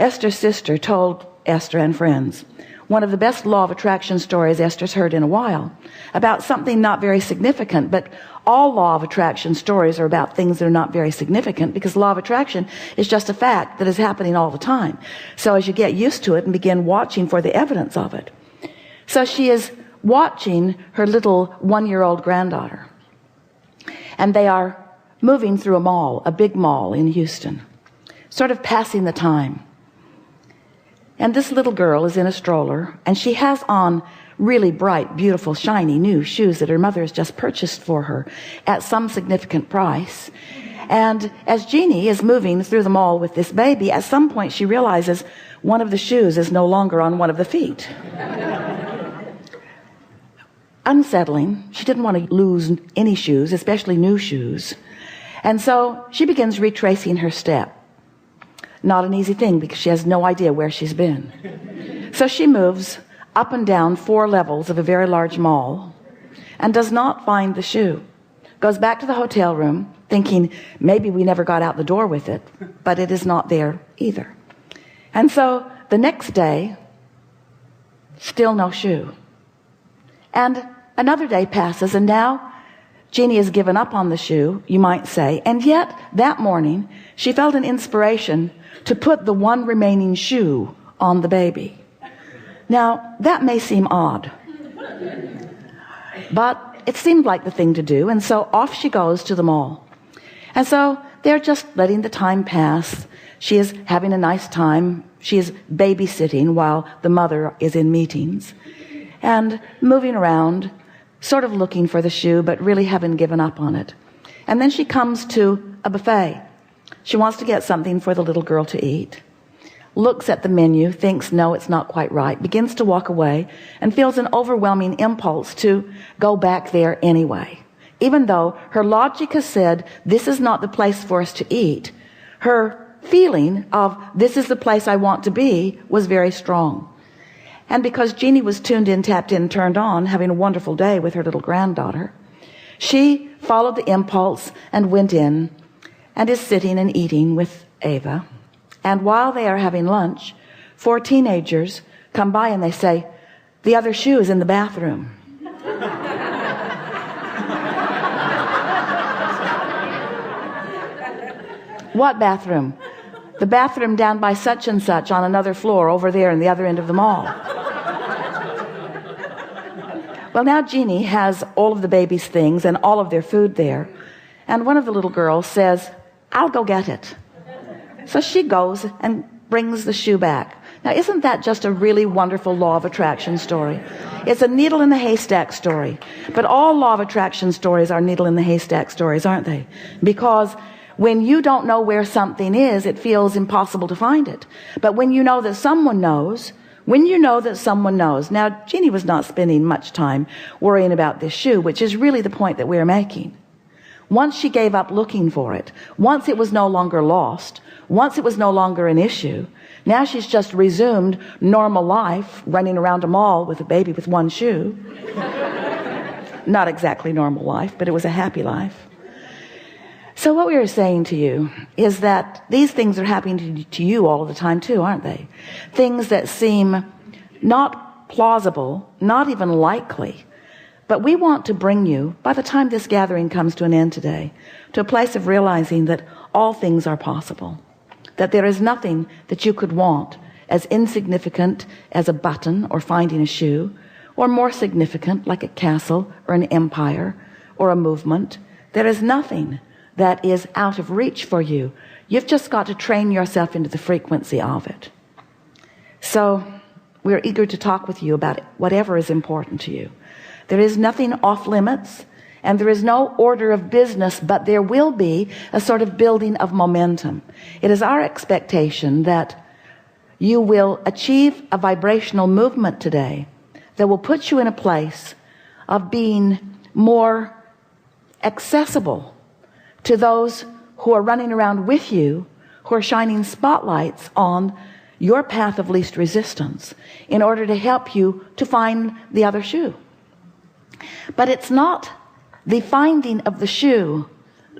Esther's sister told Esther and friends one of the best law of attraction stories Esther's heard in a while, about something not very significant. But all law of attraction stories are about things that are not very significant, because law of attraction is just a fact that is happening all the time. So as you get used to it and begin watching for the evidence of it. So she is watching her little 1-year-old granddaughter, and they are moving through a mall, a big mall in Houston, sort of passing the time. And this little girl is in a stroller, and she has on really bright, beautiful, shiny new shoes that her mother has just purchased for her at some significant price. And as Jeannie is moving through the mall with this baby, at some point she realizes one of the shoes is no longer on one of the feet. Unsettling. She didn't want to lose any shoes, especially new shoes. And so she begins retracing her step. Not an easy thing, because she has no idea where she's been. So she moves up and down 4 levels of a very large mall and does not find the shoe. Goes back to the hotel room thinking maybe we never got out the door with it, but it is not there either. And so the next day, still no shoe. And another day passes, and now Jeannie has given up on the shoe, you might say. And yet that morning she felt an inspiration to put the one remaining shoe on the baby. Now that may seem odd, but it seemed like the thing to do. And so off she goes to the mall. And so they're just letting the time pass. She is having a nice time. She is babysitting while the mother is in meetings, and moving around, sort of looking for the shoe, but really haven't given up on it. And then she comes to a buffet. She wants to get something for the little girl to eat. Looks at the menu, thinks, no, it's not quite right, begins to walk away, and feels an overwhelming impulse to go back there anyway. Even though her logic has said, this is not the place for us to eat, her feeling of, this is the place I want to be, was very strong. And because Jeannie was tuned in, tapped in, turned on, having a wonderful day with her little granddaughter, she followed the impulse and went in and is sitting and eating with Ava. And while they are having lunch, 4 teenagers come by and they say, the other shoe is in the bathroom. What bathroom? The bathroom down by such and such on another floor over there in the other end of the mall. Well, now Jeannie has all of the baby's things and all of their food there. And one of the little girls says, I'll go get it. So she goes and brings the shoe back. Now, isn't that just a really wonderful law of attraction story? It's a needle in the haystack story. But all law of attraction stories are needle in the haystack stories, aren't they? Because when you don't know where something is, it feels impossible to find it. But when you know that someone knows, Now, Jeannie was not spending much time worrying about this shoe, which is really the point that we're making. Once she gave up looking for it, once it was no longer lost, once it was no longer an issue, now she's just resumed normal life, running around a mall with a baby with 1 shoe. Not exactly normal life, but it was a happy life. So what we are saying to you is that these things are happening to you all the time too, aren't they? Things that seem not plausible, not even likely. But we want to bring you, by the time this gathering comes to an end today, to a place of realizing that all things are possible. That there is nothing that you could want as insignificant as a button or finding a shoe, or more significant like a castle or an empire or a movement. There is nothing that is out of reach for you. You've just got to train yourself into the frequency of it. So we're eager to talk with you about whatever is important to you. There is nothing off limits, and there is no order of business, but there will be a sort of building of momentum. It is our expectation that you will achieve a vibrational movement today that will put you in a place of being more accessible to those who are running around with you, who are shining spotlights on your path of least resistance in order to help you to find the other shoe. But it's not the finding of the shoe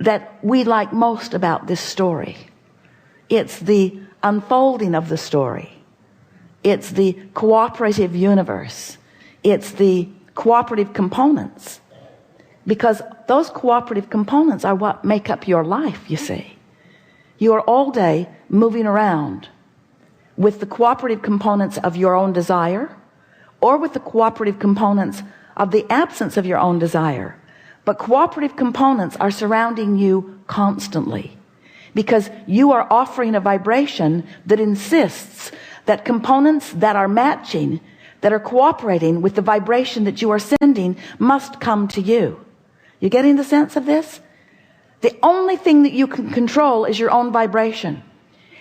that we like most about this story. It's the unfolding of the story. It's the cooperative universe. It's the cooperative components. Because those cooperative components are what make up your life, you see. You are all day moving around with the cooperative components of your own desire, or with the cooperative components of the absence of your own desire. But cooperative components are surrounding you constantly, because you are offering a vibration that insists that components that are matching, that are cooperating with the vibration that you are sending, must come to you. You getting the sense of this? The only thing that you can control is your own vibration.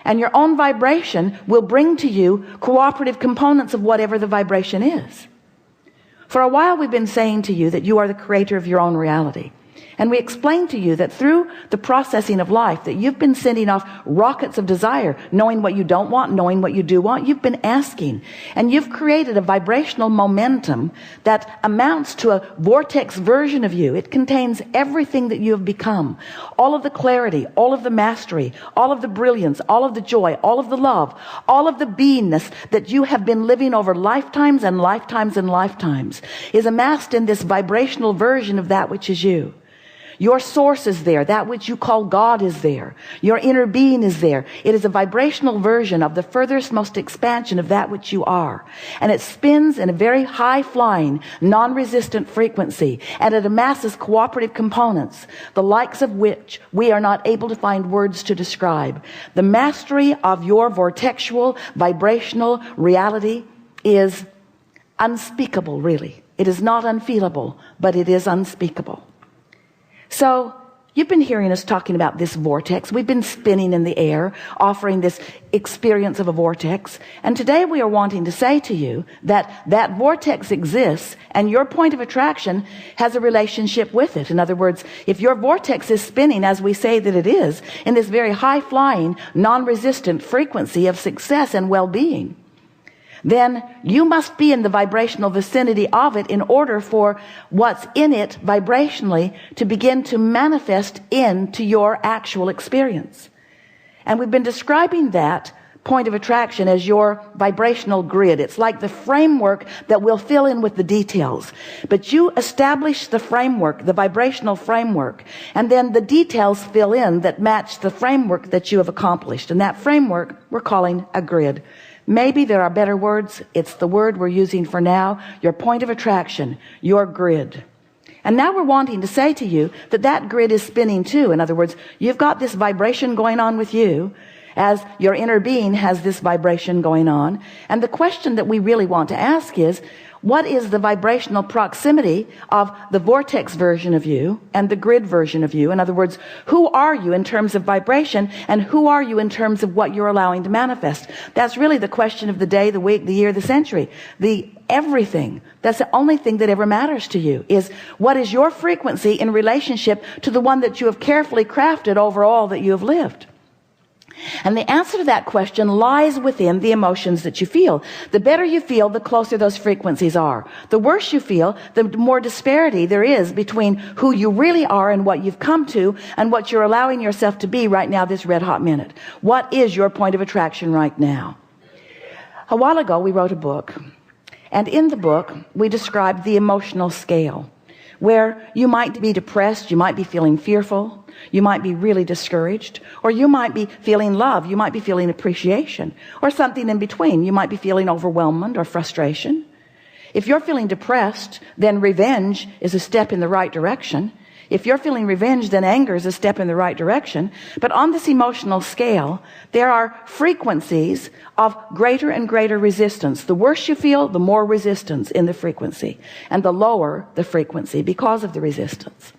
And your own vibration will bring to you cooperative components of whatever the vibration is. For a while we've been saying to you that you are the creator of your own reality. And we explained to you that through the processing of life, that you've been sending off rockets of desire, knowing what you don't want, knowing what you do want. You've been asking, and you've created a vibrational momentum that amounts to a vortex version of you. It contains everything that you have become, all of the clarity, all of the mastery, all of the brilliance, all of the joy, all of the love, all of the beingness that you have been living over lifetimes and lifetimes and lifetimes is amassed in this vibrational version of that which is you. Your source is there. That which you call God is there. Your inner being is there. It is a vibrational version of the furthest, most expansion of that which you are. And it spins in a very high-flying, non-resistant frequency. And it amasses cooperative components, the likes of which we are not able to find words to describe. The mastery of your vortexual, vibrational reality is unspeakable, really. It is not unfeelable, but it is unspeakable. So you've been hearing us talking about this vortex. We've been spinning in the air, offering this experience of a vortex. And today we are wanting to say to you that that vortex exists, and your point of attraction has a relationship with it. In other words, if your vortex is spinning, as we say that it is, in this very high-flying, non-resistant frequency of success and well-being, then you must be in the vibrational vicinity of it in order for what's in it vibrationally to begin to manifest into your actual experience. And we've been describing that point of attraction as your vibrational grid. It's like the framework that will fill in with the details. But you establish the framework, the vibrational framework, and then the details fill in that match the framework that you have accomplished. And that framework we're calling a grid. Maybe there are better words. It's the word we're using for now. Your point of attraction, your grid. And now we're wanting to say to you that that grid is spinning too. In other words, you've got this vibration going on with you as your inner being has this vibration going on. And the question that we really want to ask is, what is the vibrational proximity of the vortex version of you and the grid version of you? In other words, who are you in terms of vibration, and who are you in terms of what you're allowing to manifest? That's really the question of the day, the week, the year, the century, the everything. That's the only thing that ever matters to you, is what is your frequency in relationship to the one that you have carefully crafted over all that you have lived. And the answer to that question lies within the emotions that you feel. The better you feel, the closer those frequencies are. The worse you feel, the more disparity there is between who you really are and what you've come to and what you're allowing yourself to be right now, this red hot minute. What is your point of attraction right now? A while ago, we wrote a book. And in the book, we described the emotional scale, where you might be depressed, you might be feeling fearful, you might be really discouraged, or you might be feeling love, you might be feeling appreciation, or something in between. You might be feeling overwhelmment or frustration. If you're feeling depressed, then revenge is a step in the right direction. If you're feeling revenge, then anger is a step in the right direction. But on this emotional scale, there are frequencies of greater and greater resistance. The worse you feel, the more resistance in the frequency, and the lower the frequency because of the resistance.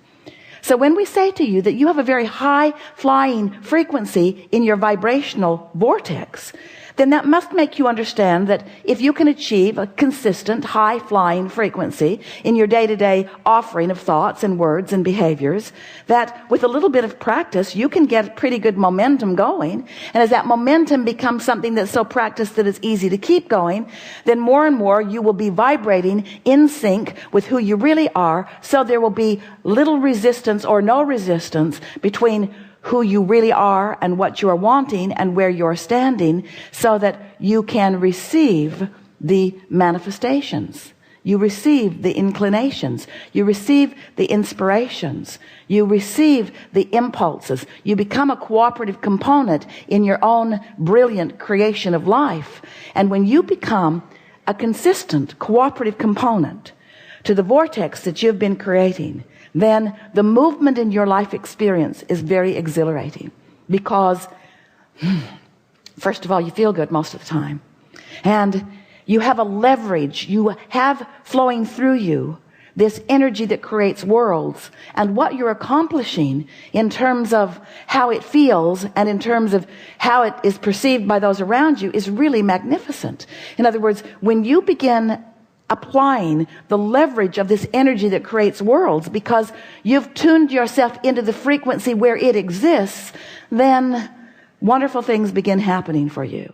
So when we say to you that you have a very high flying frequency in your vibrational vortex, then that must make you understand that if you can achieve a consistent high flying frequency in your day-to-day offering of thoughts and words and behaviors, that with a little bit of practice you can get pretty good momentum going. And as that momentum becomes something that's so practiced that it's easy to keep going, then more and more you will be vibrating in sync with who you really are. So there will be little resistance or no resistance between who you really are and what you are wanting and where you're standing, so that you can receive the manifestations. You receive the inclinations. You receive the inspirations. You receive the impulses. You become a cooperative component in your own brilliant creation of life. And when you become a consistent cooperative component to the vortex that you've been creating, then the movement in your life experience is very exhilarating, because first of all, you feel good most of the time, and you have a leverage. You have flowing through you this energy that creates worlds, and what you're accomplishing in terms of how it feels and in terms of how it is perceived by those around you is really magnificent. In other words, when you begin applying the leverage of this energy that creates worlds, because you've tuned yourself into the frequency where it exists, then wonderful things begin happening for you.